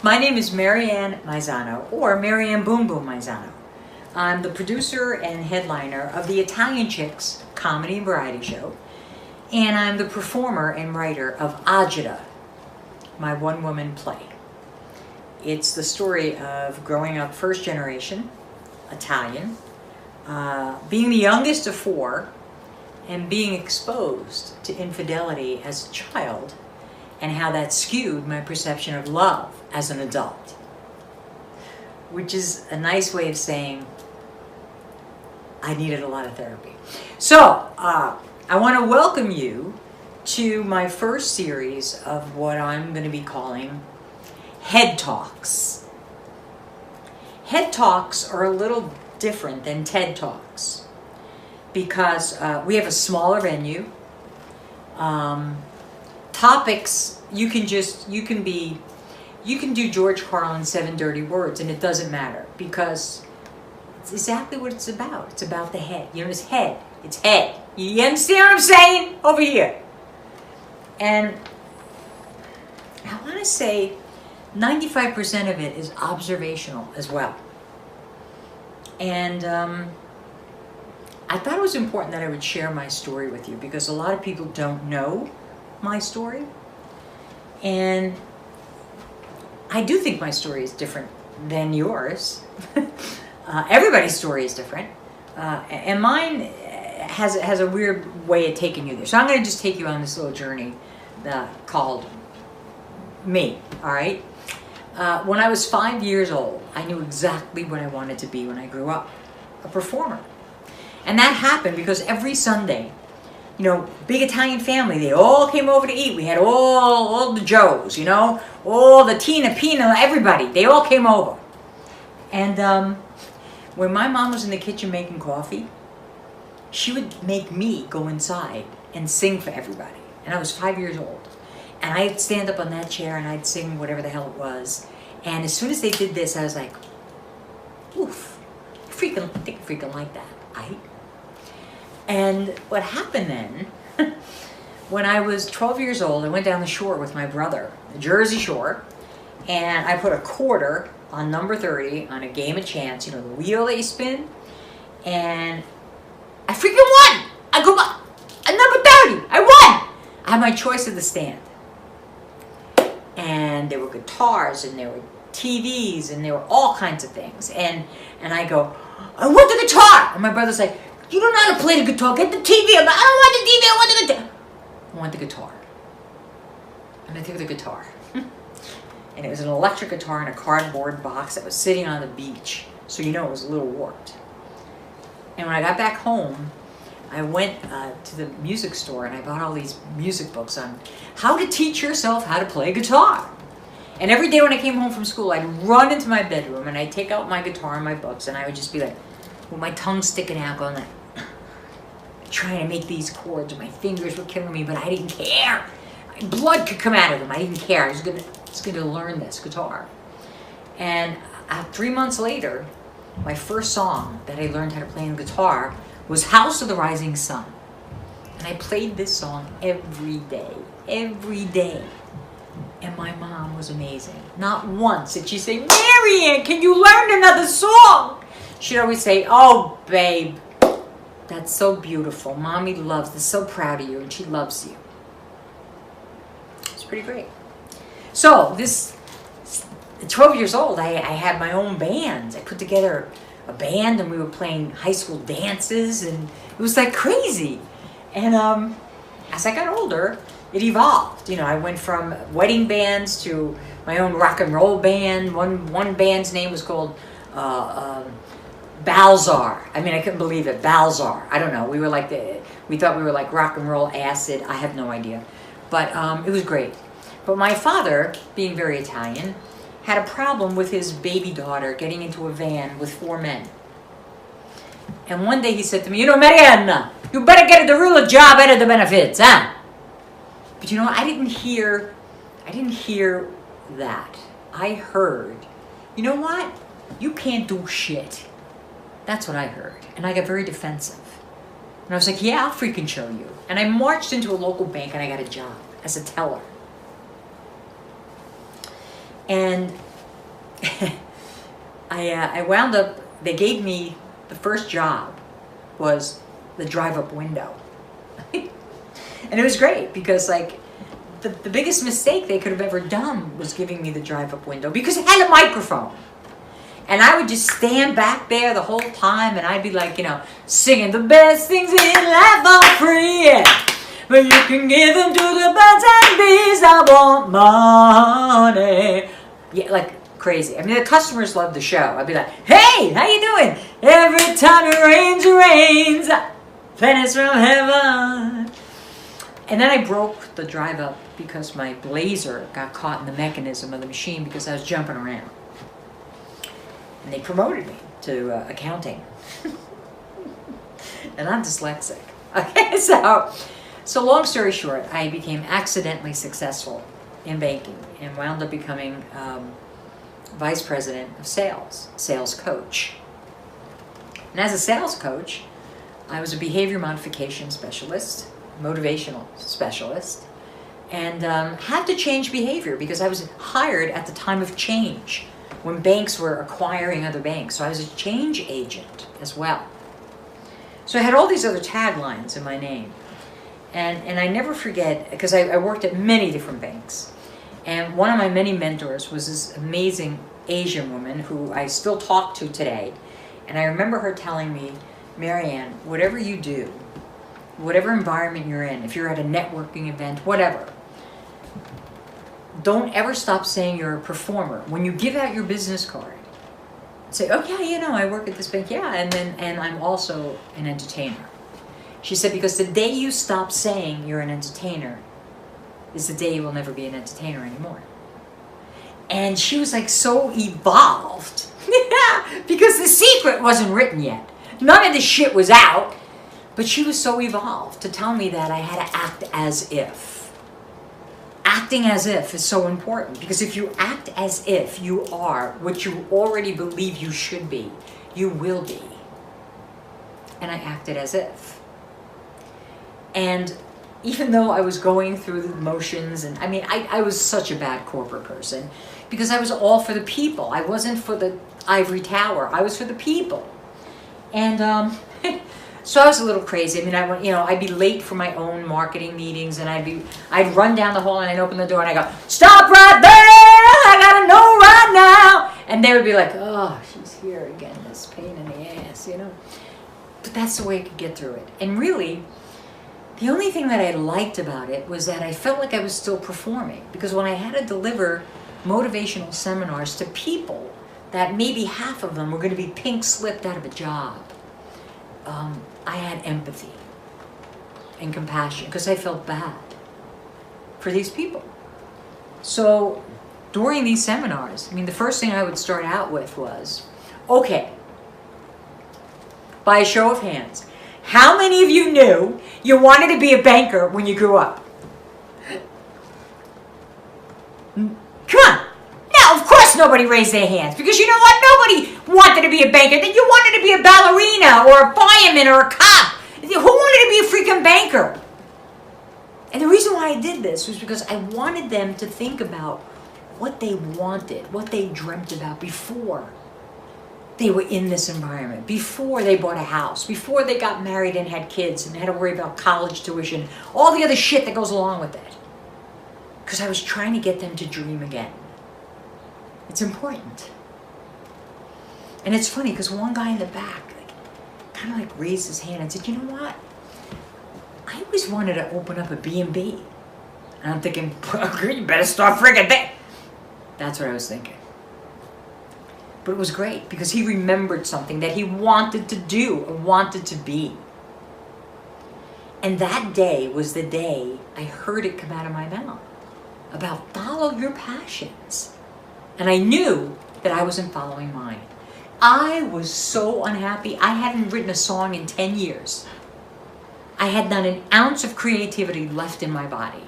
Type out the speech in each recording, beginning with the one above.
My name is Maryann Maisano, or Maryann Boom Boom Maisano. I'm the producer and headliner of the Italian Chicks comedy and variety show, and I'm the performer and writer of Agita, my one-woman play. It's the story of growing up first generation Italian, being the youngest of four, and being exposed to infidelity as a child, and how that skewed my perception of love as an adult. Which is a nice way of saying I needed a lot of therapy. So, I want to welcome you to my first series of what I'm going to be calling Head Talks. Head Talks are a little different than TED Talks because we have a smaller venue. Topics, you can do George Carlin's 7 Dirty Words and it doesn't matter because it's exactly what it's about. It's about the head. You know, it's head. It's head. You understand what I'm saying? Over here. And I want to say 95% of it is observational as well. And I thought it was important that I would share my story with you because a lot of people don't know my story. And I do think my story is different than yours. Everybody's story is different. And mine has a weird way of taking you there. So I'm going to just take you on this little journey called me, all right? When I was 5 years old, I knew exactly what I wanted to be when I grew up, a performer. And that happened because every Sunday, you know, big Italian family, they all came over to eat. We had all the Joes, you know, all the Tina, Pina, everybody. They all came over. And when my mom was in the kitchen making coffee, she would make me go inside and sing for everybody. And I was 5 years old. And I'd stand up on that chair and I'd sing whatever the hell it was. And as soon as they did this, I was like, oof, I think I freaking like that, right? And what happened then, when I was 12 years old, I went down the shore with my brother, the Jersey Shore, and I put a quarter on number 30 on a game of chance, you know, the wheel that you spin, and I freaking won! I go by, at number 30, I won! I had my choice of the stand. And there were guitars, and there were TVs, and there were all kinds of things. And I go, I want the guitar! And my brother's like, you don't know how to play the guitar, get the TV. I'm like, I don't want the TV, I want the guitar. I want the guitar. And I took the guitar. And it was an electric guitar in a cardboard box that was sitting on the beach. So you know it was a little warped. And when I got back home, I went to the music store and I bought all these music books on how to teach yourself how to play guitar. And every day when I came home from school, I'd run into my bedroom and I'd take out my guitar and my books and I would just be like, with my tongue sticking out, going like, trying to make these chords, and my fingers were killing me, but I didn't care. Blood could come out of them. I didn't care. I was gonna learn this guitar. And 3 months later, my first song that I learned how to play on guitar was House of the Rising Sun. And I played this song every day. And my mom was amazing. Not once did she say, Maryann, can you learn another song? She'd always say, oh, babe, that's so beautiful. Mommy loves this, so proud of you, and she loves you. It's pretty great. So, at 12 years old, I had my own band. I put together a band, and we were playing high school dances, and it was like crazy. And as I got older, it evolved. You know, I went from wedding bands to my own rock and roll band. One band's name was called Balzar. I mean, I couldn't believe it. Balzar. I don't know. We thought we were like rock and roll acid. I have no idea. But it was great. But my father, being very Italian, had a problem with his baby daughter getting into a van with 4 men. And one day he said to me, you know, Maryann, you better get a real job out of the benefits, huh? But you know what? I didn't hear that. I heard, you know what? You can't do shit. That's what I heard. And I got very defensive. And I was like, yeah, I'll freaking show you. And I marched into a local bank and I got a job as a teller. And I wound up, they gave me, the first job was the drive-up window. And it was great because like the biggest mistake they could have ever done was giving me the drive-up window because it had a microphone. And I would just stand back there the whole time and I'd be like, you know, singing the best things in life are free. But you can give them to the birds and bees that want money. Yeah, like crazy. I mean, the customers loved the show. I'd be like, hey, how you doing? Every time it rains, it rains. Pennies from heaven. And then I broke the drive up because my blazer got caught in the mechanism of the machine because I was jumping around. And they promoted me to accounting. And I'm dyslexic. Okay, so long story short, I became accidentally successful in banking and wound up becoming vice president of sales coach. And as a sales coach, I was a behavior modification specialist, motivational specialist, and had to change behavior because I was hired at the time of change when banks were acquiring other banks. So I was a change agent as well. So I had all these other taglines in my name. And I never forget, because I worked at many different banks. And one of my many mentors was this amazing Asian woman who I still talk to today. And I remember her telling me, Maryann, whatever you do, whatever environment you're in, if you're at a networking event, whatever, don't ever stop saying you're a performer. When you give out your business card, say, oh yeah, you know, I work at this bank, yeah, and I'm also an entertainer. She said, because the day you stop saying you're an entertainer is the day you will never be an entertainer anymore. And she was like so evolved because the secret wasn't written yet. None of the shit was out, but she was so evolved to tell me that I had to act as if. Acting as if is so important because if you act as if you are what you already believe you should be, you will be. And I acted as if. And even though I was going through the motions, and I mean, I was such a bad corporate person because I was all for the people. I wasn't for the ivory tower. I was for the people. And so I was a little crazy. I mean, I'd be late for my own marketing meetings, and I'd run down the hall and I'd open the door and I go, stop right there! I gotta know right now! And they would be like, oh, she's here again, this pain in the ass, you know? But that's the way I could get through it. And really, the only thing that I liked about it was that I felt like I was still performing. Because when I had to deliver motivational seminars to people that maybe half of them were going to be pink slipped out of a job, I had empathy and compassion because I felt bad for these people. So during these seminars, I mean, the first thing I would start out with was, okay, by a show of hands, how many of you knew you wanted to be a banker when you grew up? Come on. Now, of course nobody raised their hands because you know what? Nobody wanted to be a banker. Then you wanted to be a ballerina or a fireman or a cop. Who wanted to be a freaking banker? And the reason why I did this was because I wanted them to think about what they wanted, what they dreamt about before they were in this environment, before they bought a house, before they got married and had kids and had to worry about college tuition, all the other shit that goes along with it. Because I was trying to get them to dream again. It's important. And it's funny because one guy in the back kind of raised his hand and said, you know what? I always wanted to open up a B&B. And I'm thinking, you better start friggin' there. That's what I was thinking. But it was great because he remembered something that he wanted to do or wanted to be. And that day was the day I heard it come out of my mouth about follow your passions. And I knew that I wasn't following mine. I was so unhappy. I hadn't written a song in 10 years. I had not an ounce of creativity left in my body.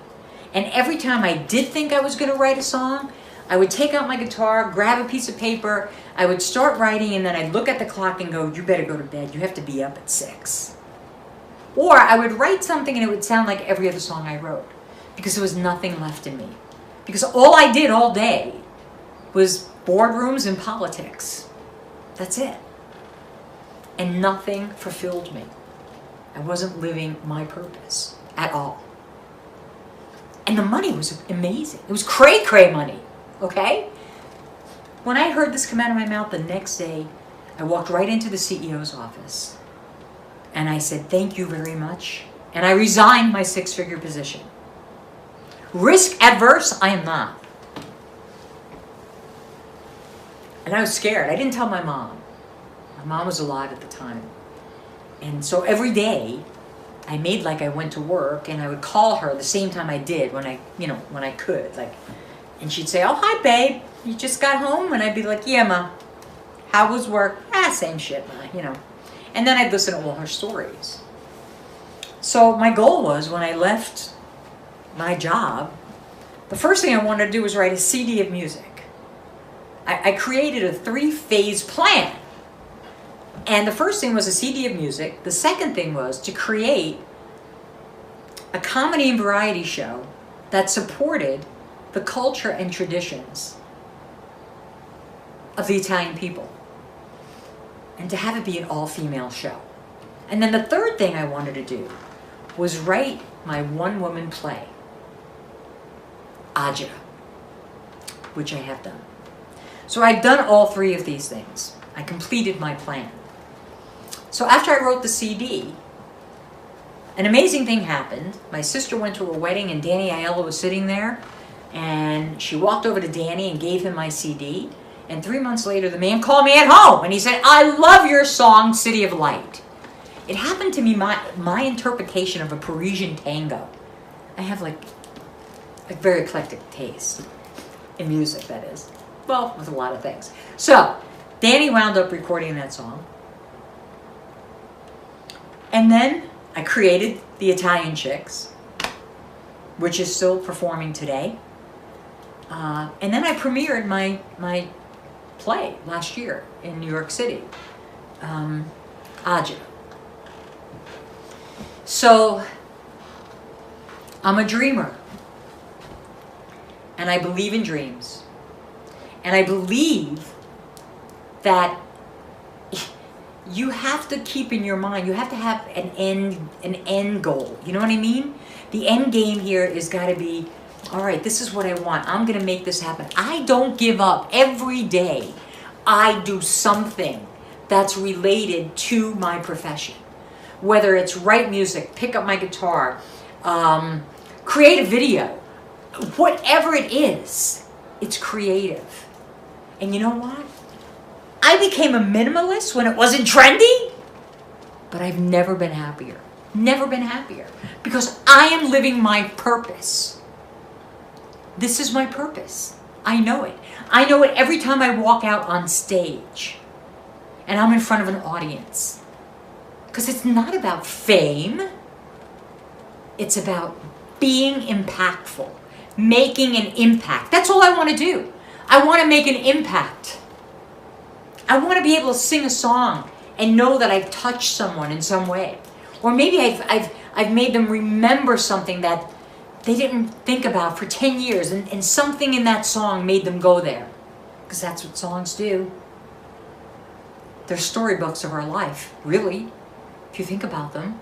And every time I did think I was going to write a song, I would take out my guitar, grab a piece of paper, I would start writing, and then I'd look at the clock and go, you better go to bed. You have to be up at 6. Or I would write something and it would sound like every other song I wrote because there was nothing left in me. Because all I did all day was boardrooms and politics. That's it. And nothing fulfilled me. I wasn't living my purpose at all. And the money was amazing. It was cray-cray money, okay? When I heard this come out of my mouth the next day, I walked right into the CEO's office. And I said, thank you very much. And I resigned my 6-figure position. Risk adverse, I am not. And I was scared. I didn't tell my mom. My mom was alive at the time. And so every day, I made like I went to work, and I would call her the same time I did when I could. And she'd say, oh, hi, babe. You just got home? And I'd be like, yeah, Ma. How was work? Same shit, Ma, And then I'd listen to all her stories. So my goal was, when I left my job, the first thing I wanted to do was write a CD of music. I created a 3-phase plan. And the first thing was a CD of music. The second thing was to create a comedy and variety show that supported the culture and traditions of the Italian people. And to have it be an all-female show. And then the third thing I wanted to do was write my one-woman play, Agita, which I have done. So I'd done all 3 of these things. I completed my plan. So after I wrote the CD, an amazing thing happened. My sister went to a wedding, and Danny Aiello was sitting there, and she walked over to Danny and gave him my CD. And 3 months later, the man called me at home, and he said, I love your song, City of Light. It happened to be my interpretation of a Parisian tango. I have like a very eclectic taste in music, that is. Well, with a lot of things. So, Danny wound up recording that song. And then I created the Italian Chicks, which is still performing today. And then I premiered my play last year in New York City, Agita. So, I'm a dreamer. And I believe in dreams. And I believe that you have to keep in your mind, you have to have an end goal. You know what I mean? The end game here is got to be, all right, this is what I want. I'm going to make this happen. I don't give up. Every day, I do something that's related to my profession. Whether it's write music, pick up my guitar, create a video, whatever it is, it's creative. And you know what? I became a minimalist when it wasn't trendy, but I've never been happier. Never been happier. Because I am living my purpose. This is my purpose. I know it. I know it every time I walk out on stage and I'm in front of an audience. Because it's not about fame. It's about being impactful. Making an impact. That's all I want to do. I want to make an impact. I want to be able to sing a song and know that I've touched someone in some way. Or maybe I've made them remember something that they didn't think about for 10 years. And something in that song made them go there. Because that's what songs do. They're storybooks of our life, really. If you think about them.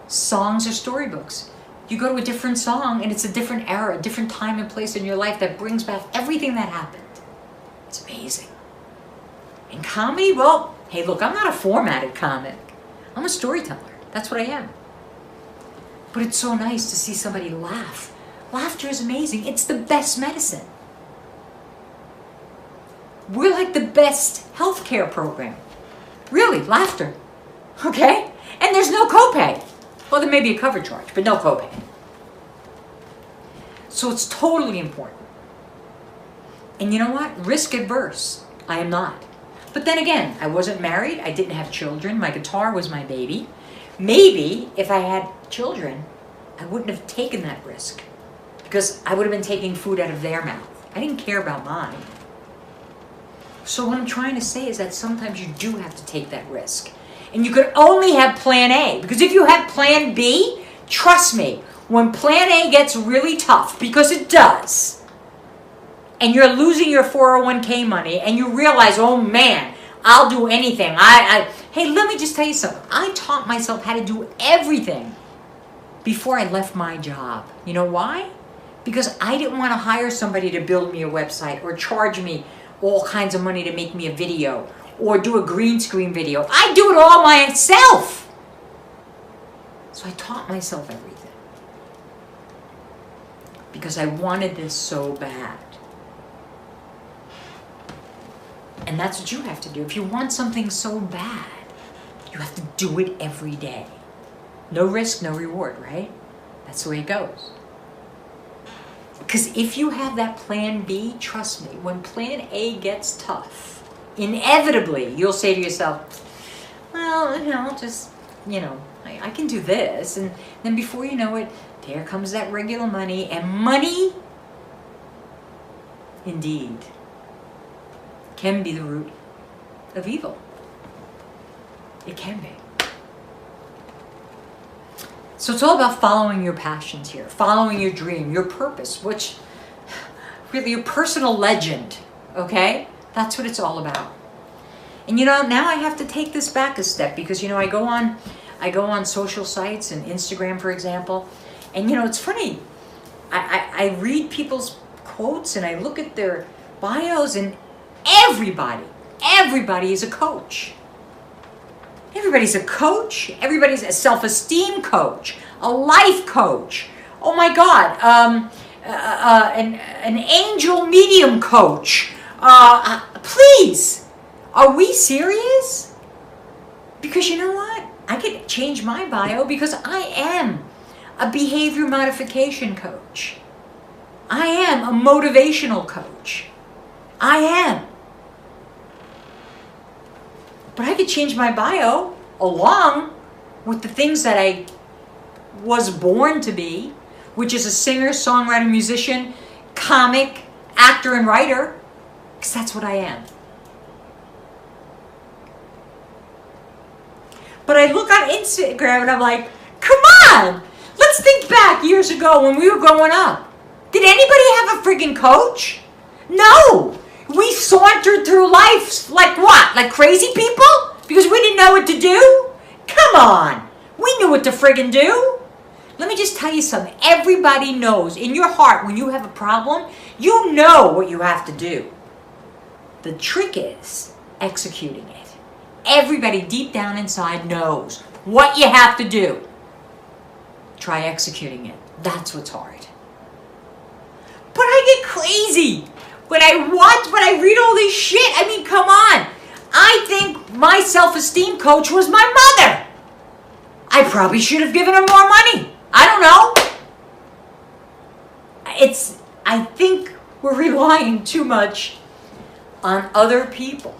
Songs are storybooks. You go to a different song and it's a different era, a different time and place in your life that brings back everything that happened. It's amazing. In comedy, well, hey, look, I'm not a formatted comic. I'm a storyteller. That's what I am. But it's so nice to see somebody laugh. Laughter is amazing. It's the best medicine. We're like the best healthcare program. Really, laughter. Okay? And there's no copay. Well, there may be a cover charge, but no copay. So it's totally important. And you know what? Risk adverse. I am not. But then again, I wasn't married. I didn't have children. My guitar was my baby. Maybe if I had children, I wouldn't have taken that risk. Because I would have been taking food out of their mouth. I didn't care about mine. So what I'm trying to say is that sometimes you do have to take that risk. And you could only have plan A. Because if you have plan B, trust me, when plan A gets really tough, because it does, and you're losing your 401k money, and you realize, oh man, I'll do anything. Hey, let me just tell you something. I taught myself how to do everything before I left my job. You know why? Because I didn't want to hire somebody to build me a website or charge me all kinds of money to make me a video or do a green screen video. I do it all myself. So I taught myself everything because I wanted this so bad. And that's what you have to do. If you want something so bad, you have to do it every day. No risk, no reward, right? That's the way it goes. Because if you have that plan B, trust me, when plan A gets tough, inevitably you'll say to yourself, well, I can do this. And then before you know it, there comes that regular money. And money, indeed, can be the root of evil. It can be. So it's all about following your passions here, following your dream, your purpose, which really your personal legend, okay? That's what it's all about. And now I have to take this back a step because I go on social sites and Instagram, for example, and it's funny. I read people's quotes and I look at their bios, and everybody is a coach. Everybody's a coach. Everybody's a self-esteem coach, a life coach. Oh my God, an angel medium coach. Please, are we serious? Because you know what? I could change my bio because I am a behavior modification coach. I am a motivational coach. I am. But I could change my bio along with the things that I was born to be, which is a singer, songwriter, musician, comic, actor, and writer, because that's what I am. But I look on Instagram and I'm like, come on! Let's think back years ago when we were growing up. Did anybody have a freaking coach? No! We sauntered through life like what? Like crazy people? Because we didn't know what to do? Come on! We knew what to friggin' do. Let me just tell you something. Everybody knows in your heart when you have a problem, you know what you have to do. The trick is executing it. Everybody deep down inside knows what you have to do. Try executing it. That's what's hard. But I get crazy when I read all this shit. I mean, come on. I think my self-esteem coach was my mother. I probably should have given her more money. I don't know. I think we're relying too much on other people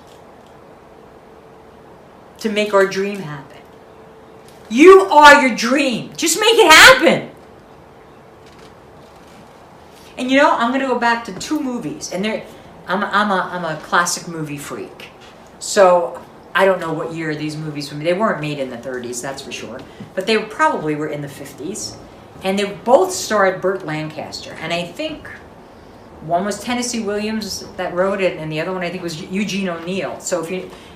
to make our dream happen. You are your dream. Just make it happen. And I'm going to go back to 2 movies, and I'm a classic movie freak. So I don't know what year these movies were made. They weren't made in the 30s, that's for sure, but they probably were in the 50s, and they both starred Burt Lancaster. And I think one was Tennessee Williams that wrote it, and the other one I think was Eugene O'Neill. So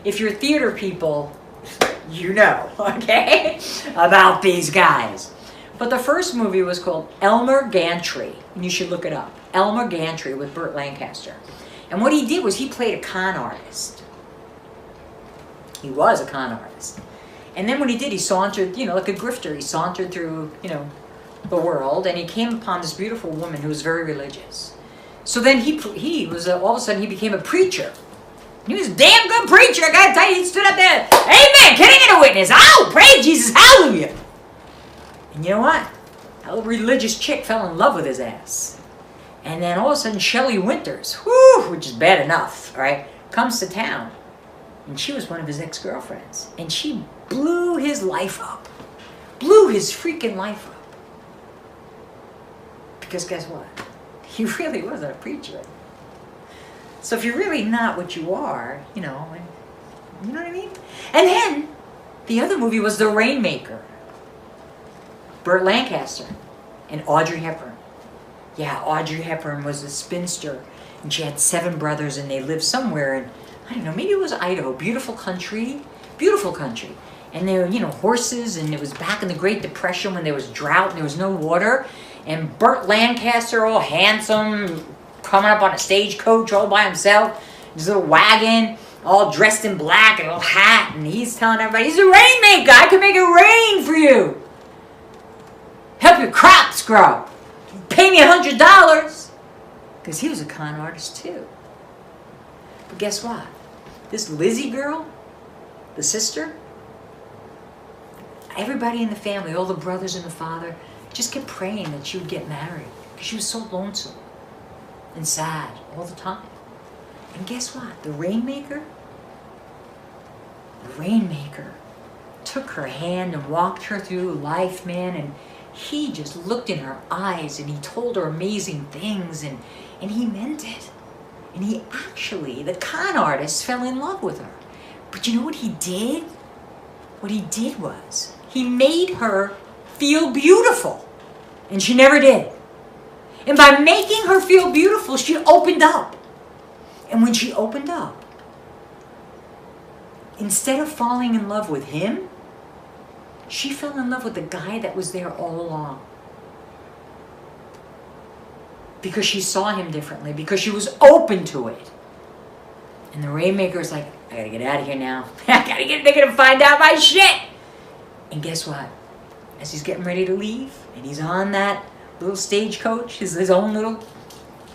if you're theater people, okay, about these guys. But the first movie was called Elmer Gantry, and you should look it up. Elmer Gantry with Burt Lancaster. And what he did was he played a con artist. He was a con artist. And then what he did, he sauntered, like a grifter. He sauntered through, the world, and he came upon this beautiful woman who was very religious. So then he was, all of a sudden, he became a preacher. He was a damn good preacher, I gotta tell you. He stood up there, amen, can I get a witness? Oh, praise Jesus, hallelujah. And you know what? A religious chick fell in love with his ass. And then all of a sudden, Shelley Winters, which is bad enough, all right, comes to town. And she was one of his ex-girlfriends. And she blew his life up. Blew his freaking life up. Because guess what? He really wasn't a preacher. So if you're really not what you are, you know what I mean? And then, the other movie was The Rainmaker. Burt Lancaster and Audrey Hepburn. Yeah, Audrey Hepburn was a spinster, and she had 7 brothers, and they lived somewhere in, I don't know, maybe it was Idaho, beautiful country. And there were, horses, and it was back in the Great Depression when there was drought and there was no water. And Burt Lancaster, all handsome, coming up on a stagecoach all by himself, his little wagon, all dressed in black and a little hat, and he's telling everybody, he's a rainmaker, I can make it rain for you. Help your crops grow. Pay me $100. Because he was a con artist too. But guess what? This Lizzie girl, the sister, everybody in the family, all the brothers and the father, just kept praying that she would get married. Because she was so lonesome and sad all the time. And guess what? The Rainmaker took her hand and walked her through life, man. And he just looked in her eyes and he told her amazing things, and he meant it. And he actually, the con artist, fell in love with her. But you know what he did? What he did was, he made her feel beautiful. And she never did. And by making her feel beautiful, she opened up. And when she opened up, instead of falling in love with him, she fell in love with the guy that was there all along. Because she saw him differently, because she was open to it. And the Rainmaker's like, I gotta get out of here now. They're gonna find out my shit. And guess what? As he's getting ready to leave, and he's on that little stagecoach, his own little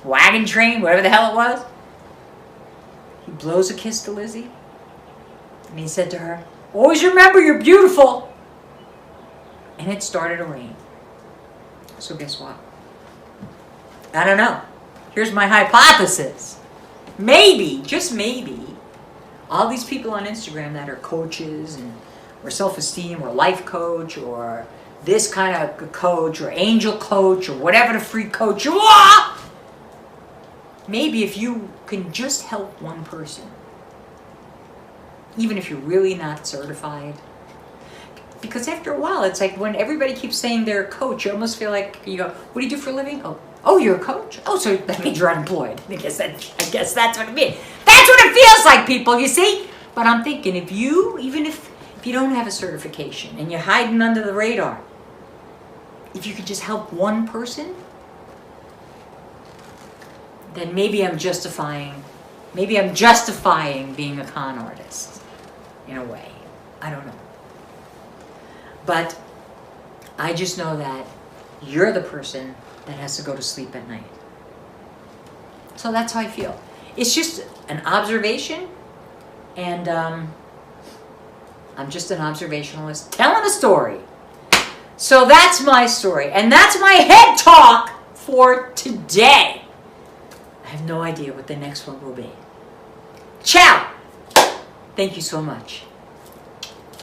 wagon train, whatever the hell it was, he blows a kiss to Lizzie. And he said to her, always remember you're beautiful. And it started to rain. So guess what? I don't know. Here's my hypothesis. Maybe, just maybe, all these people on Instagram that are coaches or self-esteem or life coach or this kind of coach or angel coach or whatever the free coach you are, maybe if you can just help one person, even if you're really not certified, because after a while, it's like when everybody keeps saying they're a coach, you almost feel like, you go, what do you do for a living? Oh, you're a coach? Oh, so that means you're unemployed. I guess that's what it means. That's what it feels like, people, you see? But I'm thinking, even if you don't have a certification and you're hiding under the radar, if you could just help one person, then maybe I'm justifying being a con artist in a way. I don't know. But I just know that you're the person that has to go to sleep at night. So that's how I feel. It's just an observation, and I'm just an observationalist telling a story. So that's my story, and that's my head talk for today. I have no idea what the next one will be. Ciao! Thank you so much.